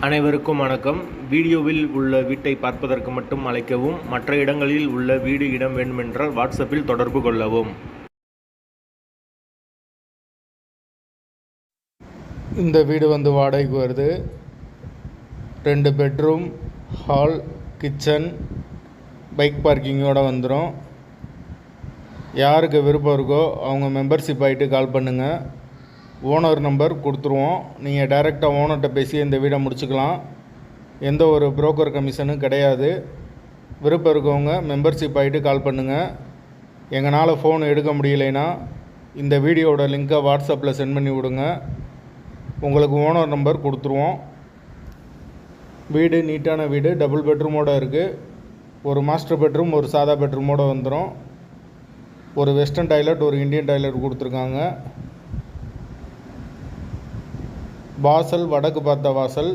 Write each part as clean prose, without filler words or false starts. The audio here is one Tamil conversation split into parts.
அனைவருக்கும் வணக்கம். வீடியோவில் உள்ள வீட்டை பார்ப்பதற்கு மட்டும் அழைக்கவும். மற்ற இடங்களில் உள்ள வீடு இடம் வேண்டுமென்றால் வாட்ஸ்அப்பில் தொடர்பு கொள்ளவும். இந்த வீடு வாடகைக்கு வருது. 2 பெட்ரூம், ஹால், கிச்சன், பைக் பார்க்கிங்கோடு வந்துடும். யாருக்கு விருப்பம் இருக்கோ அவங்க மெம்பர்ஷிப் ஆகிட்டு கால் பண்ணுங்கள். ஓனர் நம்பர் கொடுத்துருவோம். நீங்கள் டைரெக்டாக ஓனர்கிட்ட பேசி இந்த வீடை முடிச்சுக்கலாம். எந்த ஒரு புரோக்கர் கமிஷனும் கிடையாது. விருப்பம் இருக்கவங்க மெம்பர்ஷிப் ஆகிட்டு கால் பண்ணுங்கள். எங்களால் ஃபோன் எடுக்க முடியலைன்னா இந்த வீடியோவோட லிங்க்கை வாட்ஸ்அப்பில் சென்ட் பண்ணி விடுங்க. உங்களுக்கு ஓனர் நம்பர் கொடுத்துருவோம். வீடு நீட்டான வீடு, டபுள் பெட்ரூமோடு இருக்குது. ஒரு மாஸ்டர் பெட்ரூம், ஒரு சாதா பெட்ரூமோடு வந்துடும். ஒரு வெஸ்டர்ன் டாய்லெட், ஒரு இந்தியன் டாய்லெட் கொடுத்துருக்காங்க. வாசல் வடக்கு பார்த்த வாசல்.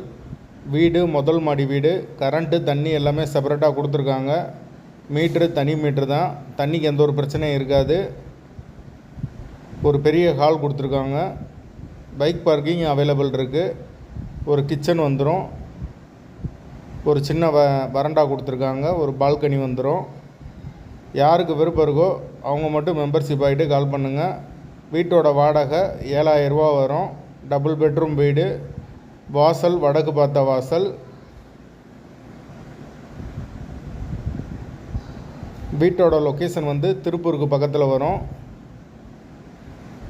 வீடு முதல் மாடி வீடு. கரண்ட்டு, தண்ணி எல்லாமே செப்பரேட்டாக கொடுத்துருக்காங்க. மீட்ரு தனி மீட்ரு தான். தண்ணிக்கு எந்த ஒரு பிரச்சனையும் இருக்காது. ஒரு பெரிய ஹால் கொடுத்துருக்காங்க. பைக் பார்க்கிங் அவைலபிள் இருக்குது. ஒரு கிச்சன் வந்துடும். ஒரு சின்ன வறண்டா கொடுத்துருக்காங்க. ஒரு பால்கனி வந்துடும். யாருக்கு விருப்பம் இருக்கோ அவங்க மட்டும் மெம்பர்ஷிப் ஆகிட்டு கால் பண்ணுங்கள். வீட்டோட வாடகை 7000 ரூபா வரும். டபுள் பெட்ரூம் வீடு. வாசல் வடக்கு பார்த்த வாசல். வீட்டோட லொக்கேஷன் திருப்பூருக்கு பக்கத்தில் வரும்.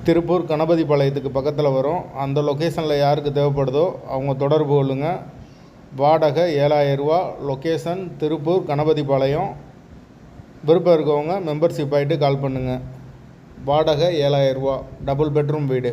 திருப்பூர் கணபதி பாளையத்துக்கு பக்கத்தில் வரும். அந்த லொக்கேஷனில் யாருக்கு தேவைப்படுதோ அவங்க தொடர்பு கொள்ளுங்கள். வாடகை 7000 ரூபா. லொக்கேஷன் திருப்பூர் கணபதி பாளையம். விருப்பம் இருக்கவங்க மெம்பர்ஷிப் ஆகிட்டு கால் பண்ணுங்கள். வாடகை 7000 ரூபா. டபுள் பெட்ரூம் வீடு.